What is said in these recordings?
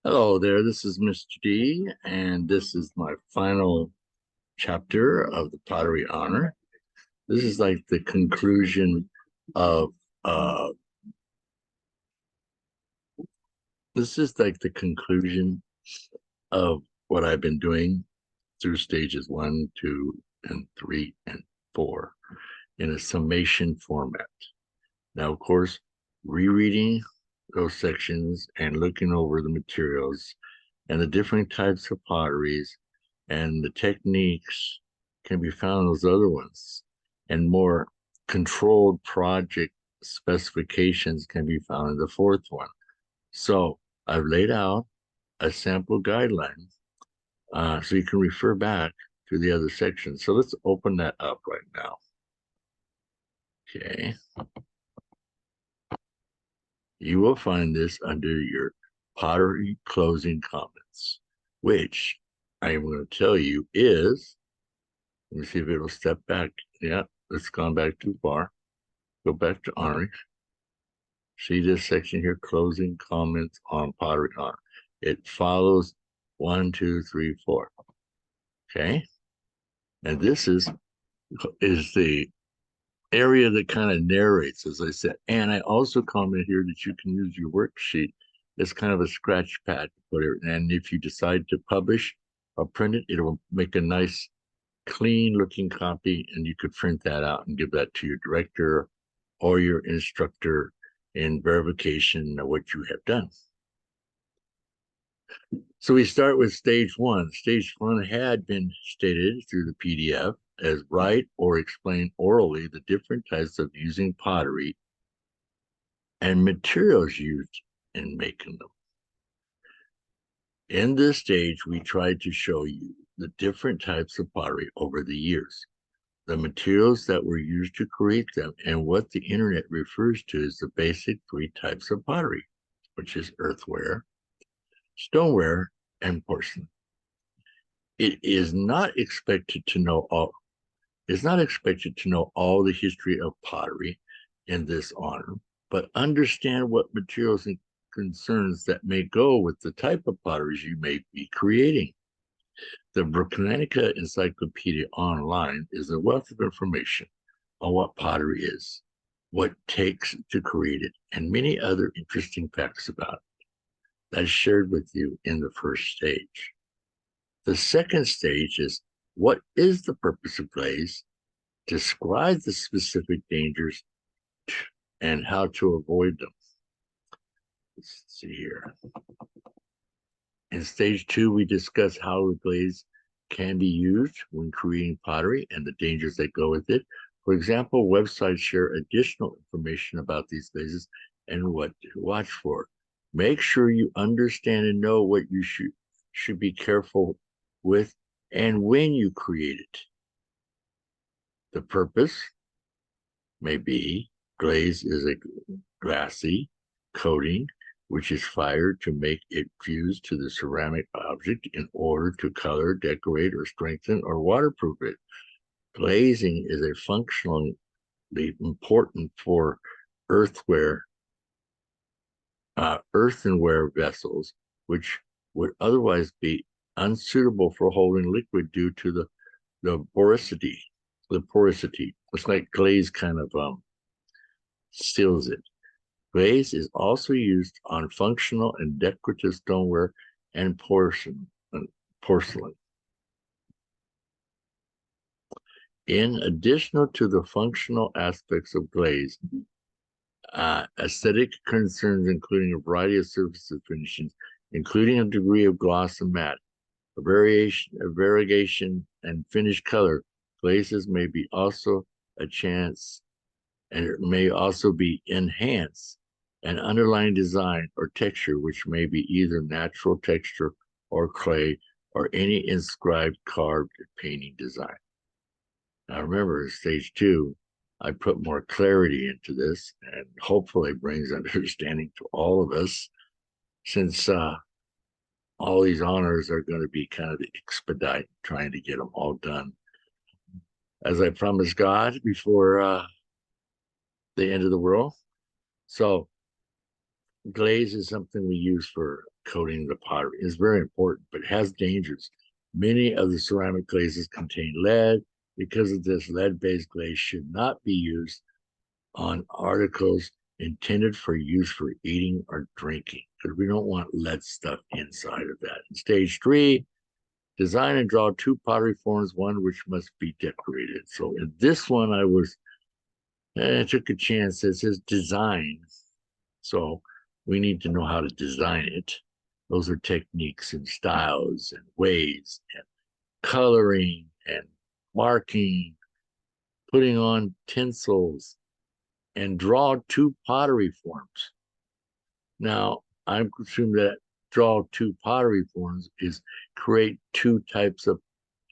Hello there, this is Mr. D, and this is my final chapter of the Pottery Honor. This is like the conclusion of uh this is like the conclusion of what I've been doing through stages 1, 2, and 3, and 4 in a summation format. Now, of course, rereading those sections and looking over the materials and the different types of potteries and the techniques can be found in those other ones. And more controlled project specifications can be found in the fourth one. So I've laid out a sample guideline so you can refer back to the other sections. So let's open that up right now. Okay. You will find this under your pottery closing comments, which I am going to tell you is, let me see if it'll step back. Yeah, it's gone back too far. Go back to orange. See this section here, closing comments on pottery honor. It follows 1, 2, 3, 4. Okay. And this is the area that kind of narrates, as I said. And I also comment here that you can use your worksheet as kind of a scratch pad to put it. And if you decide to publish or print it, it'll make a nice, clean looking copy, and you could print that out and give that to your director or your instructor in verification of what you have done. So we start with stage 1. Stage 1 had been stated through the PDF as write or explain orally the different types of using pottery and materials used in making them. In this stage, we tried to show you the different types of pottery over the years, the materials that were used to create them, and what the internet refers to as the basic 3 types of pottery, which is earthenware, stoneware, and porcelain. It is not expected to know all the history of pottery in this honor, but understand what materials and concerns that may go with the type of potteries you may be creating. The Britannica Encyclopedia Online is a wealth of information on what pottery is, what it takes to create it, and many other interesting facts about it. That's shared with you in the first stage. The second stage is, what is the purpose of glaze? Describe the specific dangers and how to avoid them. Let's see here. In stage 2, we discuss how the glaze can be used when creating pottery and the dangers that go with it. For example, websites share additional information about these glazes and what to watch for. Make sure you understand and know what you should be careful with and when you create it. The purpose may be glaze is a glassy coating which is fired to make it fuse to the ceramic object in order to color, decorate, or strengthen or waterproof it. Glazing is a functionally important for earthenware vessels, which would otherwise be unsuitable for holding liquid due to the porosity. The porosity. It's like glaze kind of seals it. Glaze is also used on functional and decorative stoneware and porcelain. In addition to the functional aspects of glaze, aesthetic concerns including a variety of surfaces finishes, including a degree of gloss and matte, a variegation and finish color. Glazes may be also a chance, and it may also be enhanced an underlying design or texture, which may be either natural texture or clay or any inscribed, carved, painting design. Now remember, stage 2, I put more clarity into this and hopefully brings understanding to all of us, since all these honors are going to be kind of expedite trying to get them all done. As I promised God before the end of the world. So glaze is something we use for coating the pottery is very important, but it has dangers. Many of the ceramic glazes contain lead. Because of this, lead-based glaze should not be used on articles intended for use for eating or drinking, because we don't want lead stuff inside of that. In stage 3, design and draw 2 pottery forms, one which must be decorated. So in this one, I took a chance. It says design. So we need to know how to design it. Those are techniques and styles and ways and coloring and marking, putting on tinsels, and draw 2 pottery forms. Now, I assume that draw 2 pottery forms is create 2 types of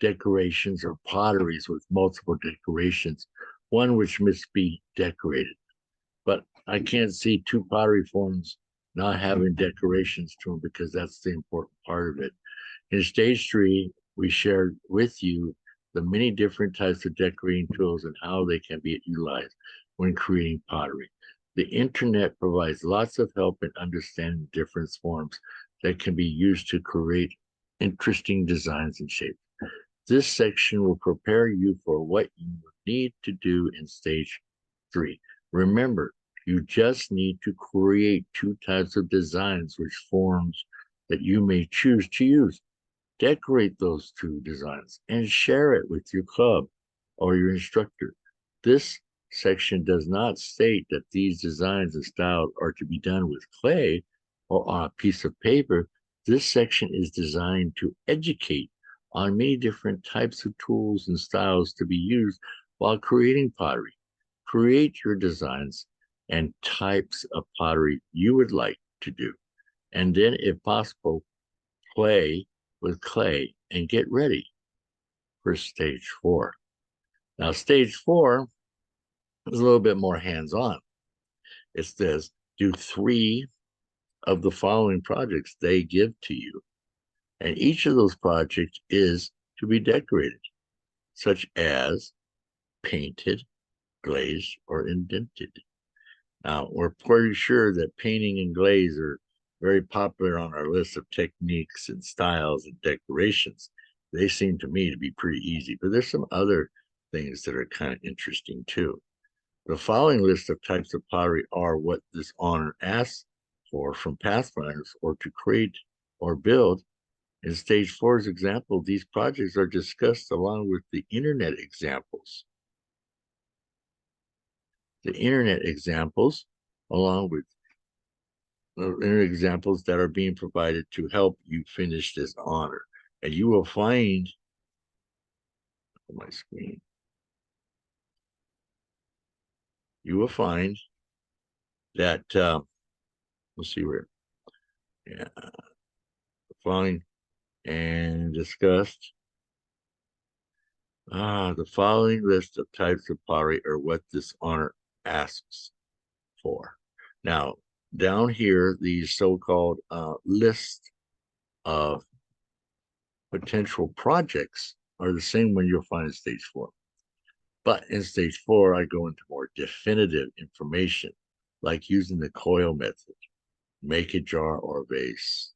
decorations or potteries with multiple decorations, one which must be decorated. But I can't see 2 pottery forms not having decorations to them, because that's the important part of it. In stage 3, we shared with you the many different types of decorating tools and how they can be utilized when creating pottery. The internet provides lots of help in understanding different forms that can be used to create interesting designs and shapes. This section will prepare you for what you need to do in stage 3. Remember, you just need to create 2 types of designs which forms that you may choose to use. Decorate those 2 designs and share it with your club or your instructor. This section does not state that these designs and styles are to be done with clay or on a piece of paper. This section is designed to educate on many different types of tools and styles to be used while creating pottery. Create your designs and types of pottery you would like to do. And then, if possible, play with clay and get ready for stage 4. Now, stage 4 is a little bit more hands-on. It says, do 3 of the following projects they give to you. And each of those projects is to be decorated, such as painted, glazed, or indented. Now, we're pretty sure that painting and glaze are very popular on our list of techniques and styles and decorations. They seem to me to be pretty easy, but there's some other things that are kind of interesting too. The following list of types of pottery are what this honor asks for from Pathfinders or to create or build. In stage 4's example, these projects are discussed along with the internet examples. The internet examples, along with examples that are being provided to help you finish this honor. And you will find on my screen, you will find that let's see where, yeah, following and discussed. The following list of types of pottery are what this honor asks for. Now, down here, these so-called list of potential projects are the same one you'll find in stage 4. But in stage 4, I go into more definitive information, like using the coil method, make a jar or vase.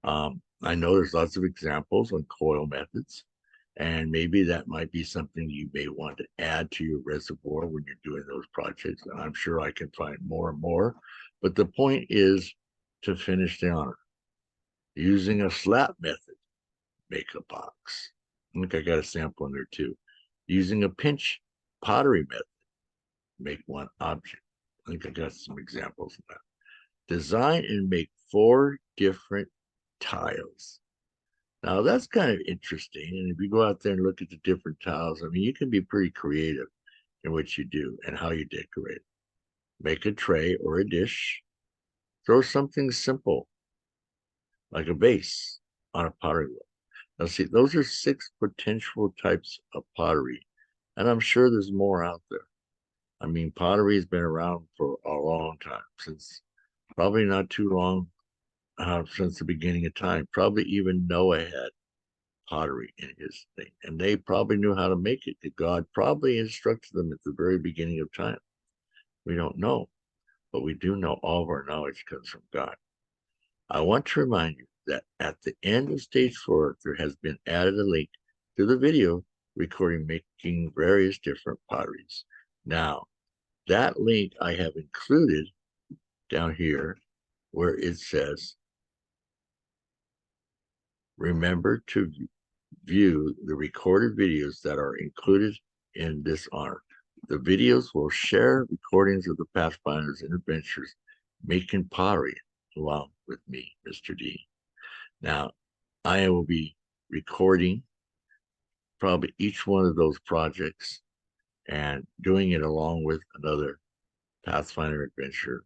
I know there's lots of examples on coil methods, and maybe that might be something you may want to add to your reservoir when you're doing those projects. And I'm sure I can find more and more. But the point is to finish the honor. Using a slap method, make a box. I think I got a sample in there too. Using a pinch pottery method, make one object. I think I got some examples of that. Design and make 4 different tiles. Now that's kind of interesting. And if you go out there and look at the different tiles, I mean, you can be pretty creative in what you do and how you decorate. Make a tray or a dish. Throw something simple, like a vase, on a pottery wheel. Now see, those are 6 potential types of pottery. And I'm sure there's more out there. I mean, pottery has been around for a long time, since probably not too long, since the beginning of time. Probably even Noah had pottery in his thing, and they probably knew how to make it. God probably instructed them at the very beginning of time. We don't know, but we do know all of our knowledge comes from God. I want to remind you that at the end of stage 4, there has been added a link to the video recording making various different potteries. Now, that link I have included down here where it says, remember to view the recorded videos that are included in this honor. The videos will share recordings of the Pathfinders and adventures making pottery along with me, Mr. D. Now, I will be recording probably each one of those projects and doing it along with another Pathfinder adventure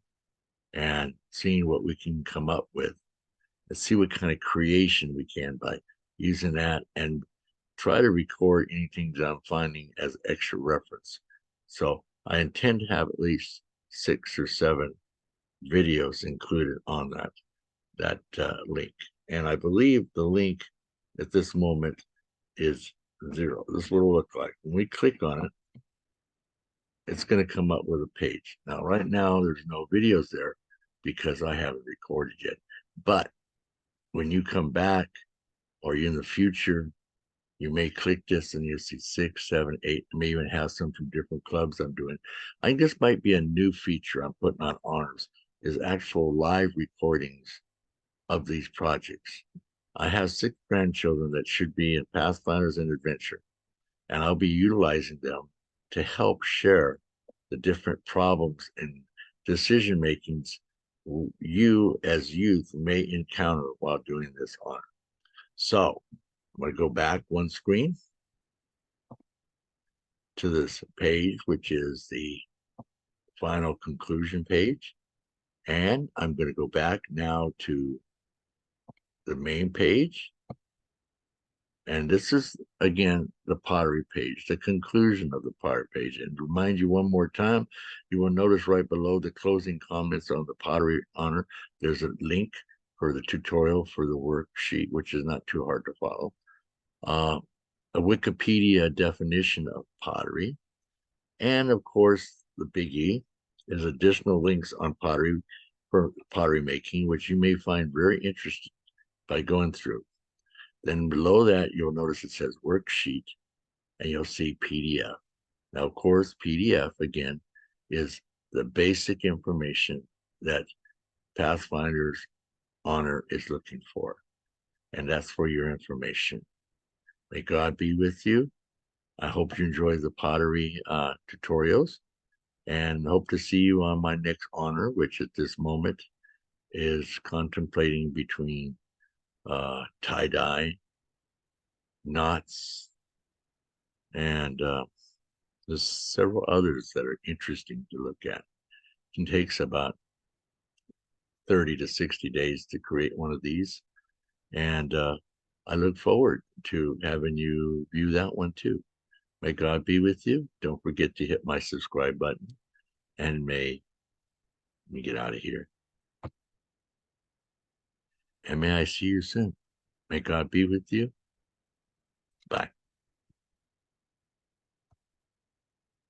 and seeing what we can come up with and see what kind of creation we can by using that and try to record anything that I'm finding as extra reference. So I intend to have at least 6 or 7 videos included on that link. And I believe the link at this moment is 0. This is what it'll look like. When we click on it, it's going to come up with a page. Now, right now, there's no videos there because I haven't recorded yet. But when you come back or in the future, you may click this and you'll see 6, 7, 8. I may even have some from different clubs I'm doing. I think this might be a new feature I'm putting on honors, is actual live recordings of these projects. I have 6 grandchildren that should be in Pathfinders and Adventure, and I'll be utilizing them to help share the different problems and decision makings you as youth may encounter while doing this honor. So I'm going to go back one screen to this page, which is the final conclusion page. And I'm going to go back now to the main page. And this is, again, the pottery page, the conclusion of the pottery page. And to remind you one more time, you will notice right below the closing comments on the pottery honor, there's a link for the tutorial for the worksheet, which is not too hard to follow. A Wikipedia definition of pottery. And of course, the biggie is additional links on pottery for pottery making, which you may find very interesting by going through. Then below that, you'll notice it says worksheet, and you'll see PDF. Now, of course, PDF, again, is the basic information that Pathfinder's honor is looking for. And that's for your information. May God be with you. I hope you enjoy the pottery tutorials and hope to see you on my next honor, which at this moment is contemplating between tie-dye, knots, and there's several others that are interesting to look at. It takes about 30 to 60 days to create one of these. And I look forward to having you view that one too. May God be with you. Don't forget to hit my subscribe button. And may me get out of here. And may I see you soon. May God be with you. Bye.